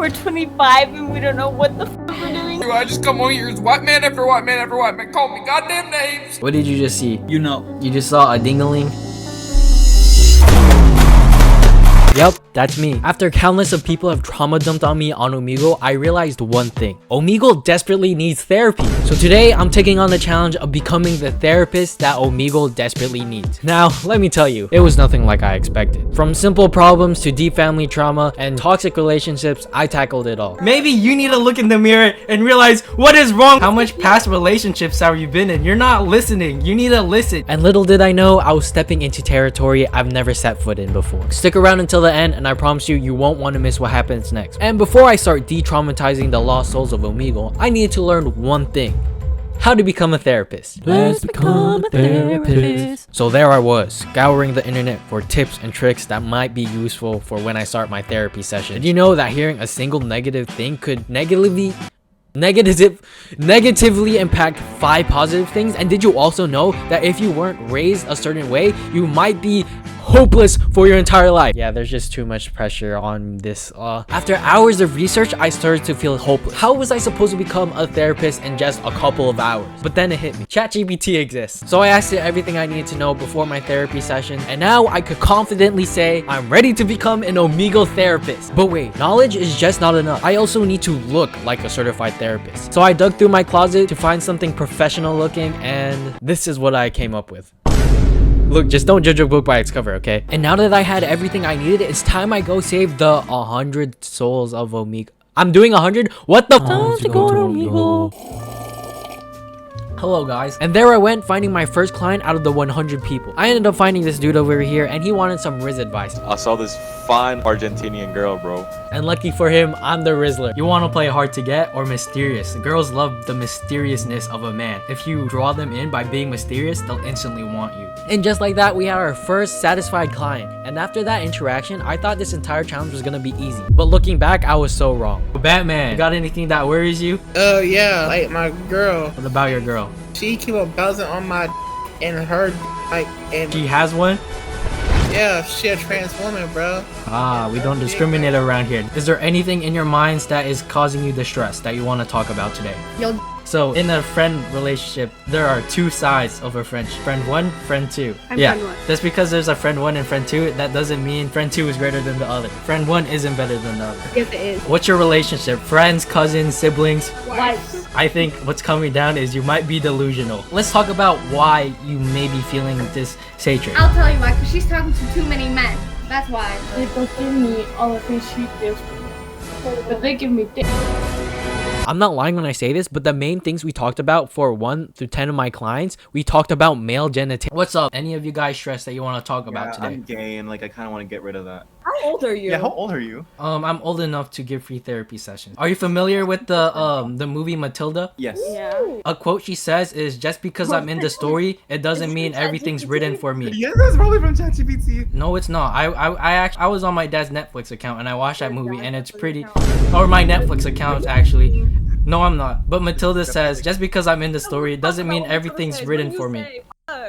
we're 25 and we don't know what the fuck we're doing. I just come on here as white man after white man after white man. Call me goddamn names. What did you just see? You know. You just saw a dingaling? Yep, that's me. After countless of people have trauma dumped on me on Omegle, I realized one thing. Omegle desperately needs therapy. So today, I'm taking on the challenge of becoming the therapist that Omegle desperately needs. Now, let me tell you, it was nothing like I expected. From simple problems to deep family trauma and toxic relationships, I tackled it all. Maybe you need to look in the mirror and realize what is wrong. How much past relationships have you been in? You're not listening. You need to listen. And little did I know, I was stepping into territory I've never set foot in before. Stick around until the end and I promise you won't want to miss what happens next. And before I start de-traumatizing the lost souls of Omegle, I need to learn one thing: how to become a therapist. Let's become a therapist. So there I was, scouring the internet for tips and tricks that might be useful for when I start my therapy session. Did you know that hearing a single negative thing could negatively impact 5 positive things? And did you also know that if you weren't raised a certain way, you might be hopeless for your entire life? Yeah, there's just too much pressure on this. After hours of research, I started to feel hopeless. How was I supposed to become a therapist in just a couple of hours? But then it hit me. ChatGPT exists. So I asked it everything I needed to know before my therapy session, and now I could confidently say I'm ready to become an Omegle therapist. But wait, knowledge is just not enough. I also need to look like a certified therapist. So I dug through my closet to find something professional looking, and this is what I came up with. Look, just don't judge a book by its cover, okay? And now that I had everything I needed, it's time I go save the 100 souls of Omegle. I'm doing 100? What the Time to go to Omegle. Hello guys, and there I went, finding my first client out of the 100 people. I ended up finding this dude over here, and he wanted some Riz advice. I saw this fine Argentinian girl, bro. And lucky for him, I'm the Rizzler. You want to play hard to get or mysterious? Girls love the mysteriousness of a man. If you draw them in by being mysterious, they'll instantly want you. And just like that, we had our first satisfied client. And after that interaction, I thought this entire challenge was gonna be easy. But looking back, I was so wrong. Batman, you got anything that worries you? Yeah, like my girl. What about your girl? She keep on bouncing on my and her like and She has one? yeah, she a trans woman, bro. Ah, we don't discriminate around here. Is there anything in your minds that is causing you distress that you want to talk about today? Yo, So in a friend relationship, there are 2 sides of a friendship. Friend 1, friend 2. I'm yeah, friend 1. just because there's a friend 1 and friend 2, that doesn't mean friend 2 is greater than the other. Friend 1 isn't better than the other. yes it is. What's your relationship? Friends, cousins, siblings? Wife. I think what's coming down is you might be delusional. Let's talk about why you may be feeling this hatred. I'll tell you why, because she's talking to too many men. That's why. They don't give me all the things she gives me, but they give me dick. I'm not lying when I say this, but the main things we talked about for 1 through 10 of my clients, we talked about male genitalia. What's up? Any of you guys stressed that you want to talk about today? I'm gay and like I kind of want to get rid of that. How old are you? Yeah, how old are you? I'm old enough to give free therapy sessions. Are you familiar with the movie Matilda? Yes. Yeah. A quote she says is, "Just because I'm in the story, it doesn't mean everything's written for me." Yeah, that's probably from ChatGPT. No, it's not. I was on my dad's Netflix account and I watched that movie and it's pretty, or my Netflix account actually. No, I'm not. But Matilda says, just because I'm in the story, it doesn't mean everything's written for me.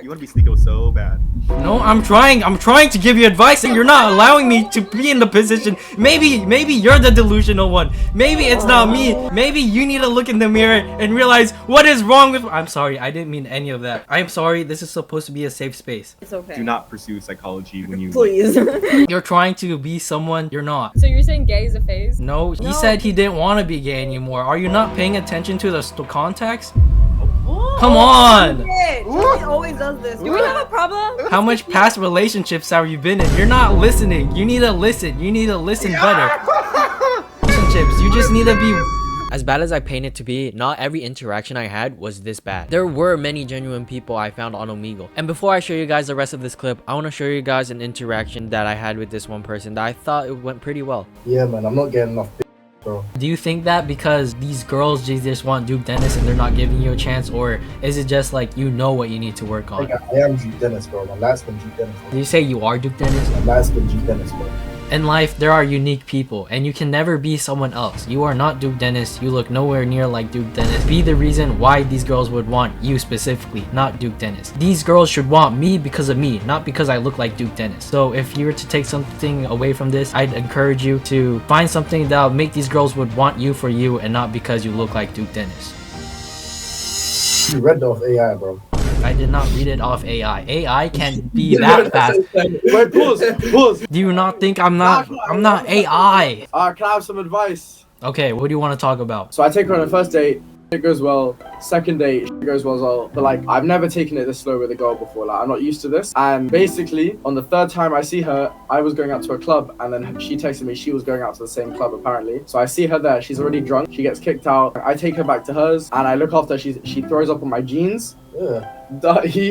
You want to be sneaky so bad. No, I'm trying to give you advice and you're not allowing me to be in the position. Maybe you're the delusional one. Maybe it's not me. Maybe you need to look in the mirror and realize what is wrong with— I'm sorry, I didn't mean any of that. I'm sorry, this is supposed to be a safe space. It's okay. Do not pursue psychology when you— Please. You're trying to be someone you're not. So you're saying gay is a phase? No, he said he didn't want to be gay anymore. Are you not paying attention to the context? Come on! He always does this. Do we have a problem? How much past relationships have you been in? You're not listening. You need to listen. You need to listen better. Relationships. You just need to be— As bad as I paint it to be, not every interaction I had was this bad. There were many genuine people I found on Omegle. And before I show you guys the rest of this clip, I want to show you guys an interaction that I had with this one person that I thought it went pretty well. Yeah, man, I'm not getting enough. Bro. Do you think that because these girls just want Duke Dennis and they're not giving you a chance, or is it just like you know what you need to work on? Like, I am Duke Dennis, bro. My last been Duke Dennis. Did you say you are Duke Dennis? My last been Duke Dennis, bro. In life, there are unique people, and you can never be someone else. You are not Duke Dennis. You look nowhere near like Duke Dennis. Be the reason why these girls would want you specifically, not Duke Dennis. These girls should want me because of me, not because I look like Duke Dennis. So if you were to take something away from this, I'd encourage you to find something that'll make these girls would want you for you and not because you look like Duke Dennis. You read that off AI, bro. I did not read it off AI. AI can't be that fast. Wait, pause. Do you not think I'm not AI? Can I have some advice? Okay, what do you want to talk about? So I take her on a first date. It goes well. Second date, it goes well as well. But like, I've never taken it this slow with a girl before. Like, I'm not used to this. And basically, on the third time I see her, I was going out to a club, and then she texted me she was going out to the same club apparently. So I see her there. She's already drunk. She gets kicked out. I take her back to hers, and I look after her. She throws up on my jeans. Yeah.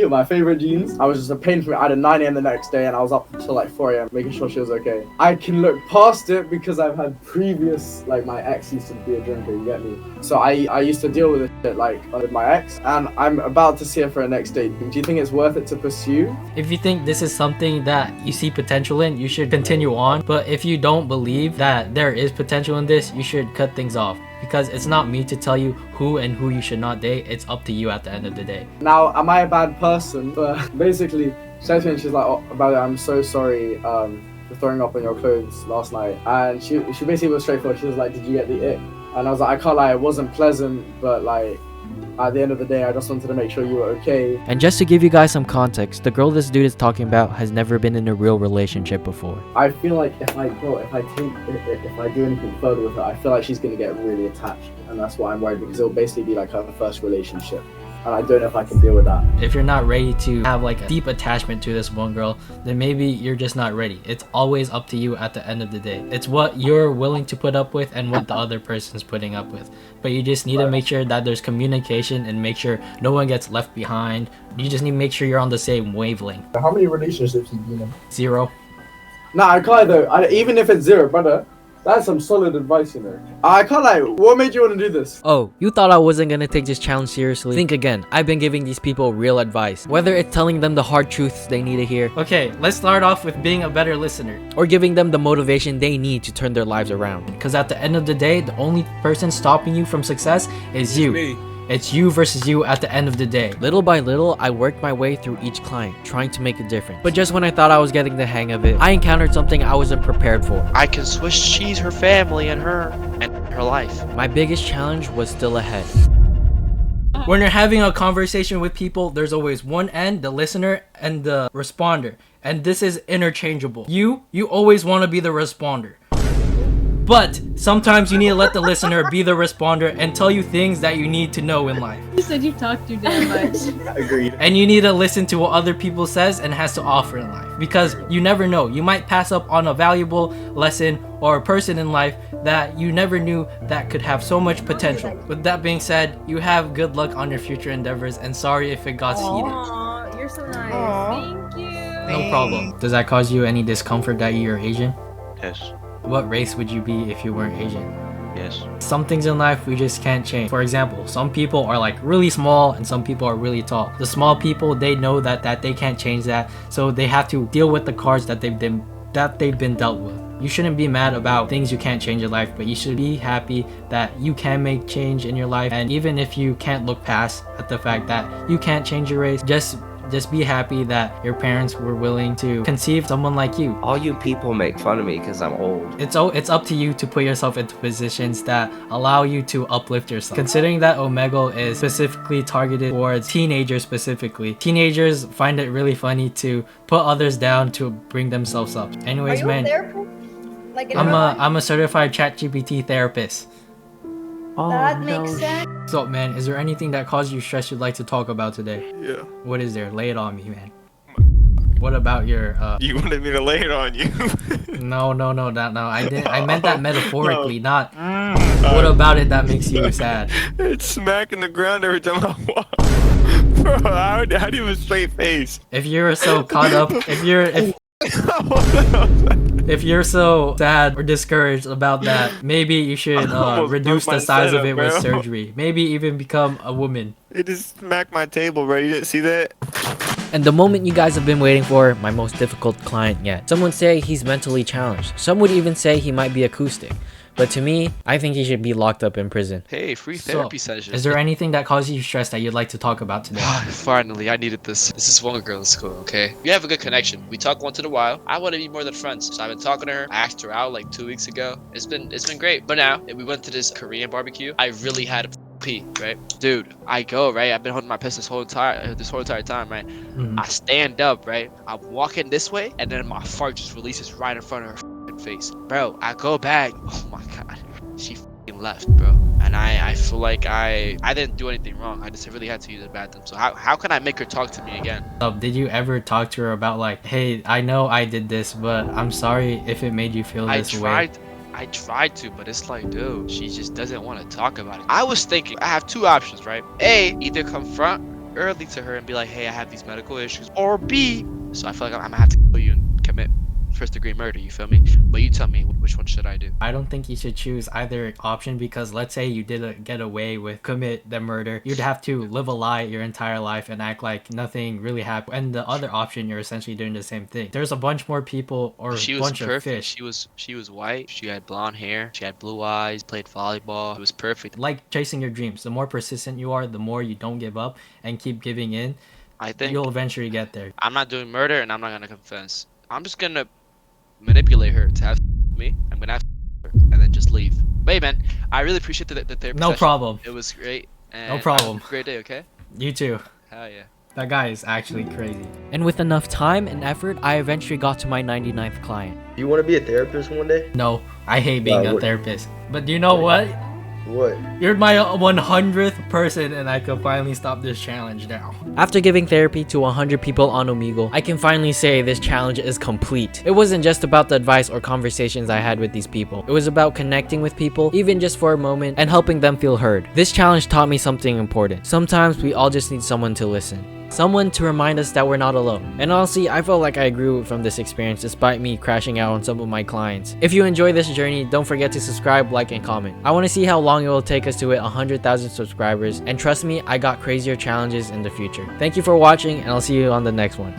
My favorite jeans. I was just a pain for me. I had a 9 a.m. the next day, and I was up until like 4 a.m. making sure she was okay. I can look past it because I've had previous, like, my ex used to be a drinker, you get me? So I used to deal with this shit like with my ex, and I'm about to see her for a next date. Do you think it's worth it to pursue? If you think this is something that you see potential in, you should continue on. But if you don't believe that there is potential in this, you should cut things off. Because it's not me to tell you who and who you should not date. It's up to you at the end of the day. Now, am I a bad person? But basically, she said to me, and she's like, oh, about it, I'm so sorry for throwing up on your clothes last night. And she basically was straightforward. She was like, did you get the ick? And I was like, I can't lie, it wasn't pleasant, but like, at the end of the day, I just wanted to make sure you were okay. And just to give you guys some context, the girl this dude is talking about has never been in a real relationship before. I feel like if I do anything further with her, I feel like she's gonna get really attached, and that's why I'm worried, because it'll basically be like her first relationship, and I don't know if I can deal with that. If you're not ready to have like a deep attachment to this one girl, then maybe you're just not ready. It's always up to you at the end of the day. It's what you're willing to put up with and what the other person's putting up with. But you just need to make sure that there's communication and make sure no one gets left behind. You just need to make sure you're on the same wavelength. How many relationships have you been in? 0. Nah, I can't though. Even if it's 0, brother, that's some solid advice, you know. I can't lie. What made you want to do this? Oh, you thought I wasn't gonna take this challenge seriously? Think again. I've been giving these people real advice. Whether it's telling them the hard truths they need to hear. Okay, let's start off with being a better listener. Or giving them the motivation they need to turn their lives around. Because at the end of the day, the only person stopping you from success is you. Me. It's you versus you at the end of the day. Little by little, I worked my way through each client, trying to make a difference. But just when I thought I was getting the hang of it, I encountered something I wasn't prepared for. I can Swiss cheese her family and her life. My biggest challenge was still ahead. When you're having a conversation with people, there's always one end, the listener, and the responder. And this is interchangeable. You always want to be the responder. But sometimes you need to let the listener be the responder and tell you things that you need to know in life. You said you talk too damn much. Agreed. And you need to listen to what other people says and has to offer in life. Because you never know. You might pass up on a valuable lesson or a person in life that you never knew that could have so much potential. With that being said, you have good luck on your future endeavors, and sorry if it got heated. Aw, you're so nice. Thank you. No problem. Does that cause you any discomfort that you're Asian? Yes. What race would you be if you weren't Asian? Yes. Some things in life we just can't change. For example, some people are like really small and some people are really tall. The small people, they know that they can't change that, so they have to deal with the cards that they've been dealt with. You shouldn't be mad about things you can't change in life, but you should be happy that you can make change in your life. And even if you can't look past at the fact that you can't change your race, just be happy that your parents were willing to conceive someone like you. All you people make fun of me because I'm old. It's up to you to put yourself into positions that allow you to uplift yourself. Considering that Omegle is specifically targeted towards teenagers specifically, teenagers find it really funny to put others down to bring themselves up. Anyways, man, Like I'm a certified ChatGPT therapist. that makes sense. So man, is there anything that caused you stress you'd like to talk about today? Yeah. What is there? Lay it on me, man. What about your You wanted me to lay it on you. No, I didn't. I meant that metaphorically, not what about it that makes you sad? It's smacking the ground every time I walk. Bro, how do you have a straight face? If you're so caught up, if you're so sad or discouraged about that, maybe you should reduce the size of it with surgery. Maybe even become a woman. It just smacked my table, bro. You didn't see that? And the moment you guys have been waiting for, my most difficult client yet. Some would say he's mentally challenged. Some would even say he might be acoustic. But to me, I think he should be locked up in prison. Hey, free therapy session. Is there anything that causes you stress that you'd like to talk about today? Finally, I needed this. This is one girl in school, okay? We have a good connection. We talk once in a while. I want to be more than friends. So I've been talking to her. I asked her out like 2 weeks ago. It's been great. But now, we went to this Korean barbecue. I really had to pee, right? Dude, I go, right? I've been holding my piss this whole entire time, right? I stand up, right? I'm walking this way, and then my fart just releases right in front of her face. Bro, I go back. Oh my god. She left, bro. And I feel like I didn't do anything wrong. I just really had to use the bathroom. So how can I make her talk to me again? Did you ever talk to her about like, hey, I know I did this, but I'm sorry if it made you feel this way? I tried to, but it's like, dude, she just doesn't want to talk about it. I was thinking, I have two options, right? A, either confront early to her and be like, hey, I have these medical issues. Or B, so I feel like I'm gonna have to kill you and commit first-degree murder, you feel me? But you tell me, which one should I do? I don't think you should choose either option, because let's say you did get away with commit the murder, you'd have to live a lie your entire life and act like nothing really happened. And the other option, you're essentially doing the same thing. There's a bunch more people, or she a was bunch perfect. of fish. She was white. She had blonde hair. She had blue eyes. Played volleyball. It was perfect. Like chasing your dreams. The more persistent you are, the more you don't give up and keep giving in, I think you'll eventually get there. I'm not doing murder, and I'm not gonna confess. I'm just gonna manipulate her to have me. I'm gonna have her and then just leave. But hey, man, I really appreciate the therapy No session. problem. It was great. And No problem. have a great day, okay? You too. Hell yeah. That guy is actually crazy. And with enough time and effort, I eventually got to my 99th client. Do you want to be a therapist one day? No, I hate being a therapist. But do you know what? What? You're my 100th person, and I can finally stop this challenge now. After giving therapy to 100 people on Omegle, I can finally say this challenge is complete. It wasn't just about the advice or conversations I had with these people. It was about connecting with people, even just for a moment, and helping them feel heard. This challenge taught me something important. Sometimes we all just need someone to listen. Someone to remind us that we're not alone. And honestly, I felt like I grew from this experience despite me crashing out on some of my clients. If you enjoy this journey, don't forget to subscribe, like, and comment. I want to see how long it will take us to hit 100,000 subscribers, and trust me, I got crazier challenges in the future. Thank you for watching, and I'll see you on the next one.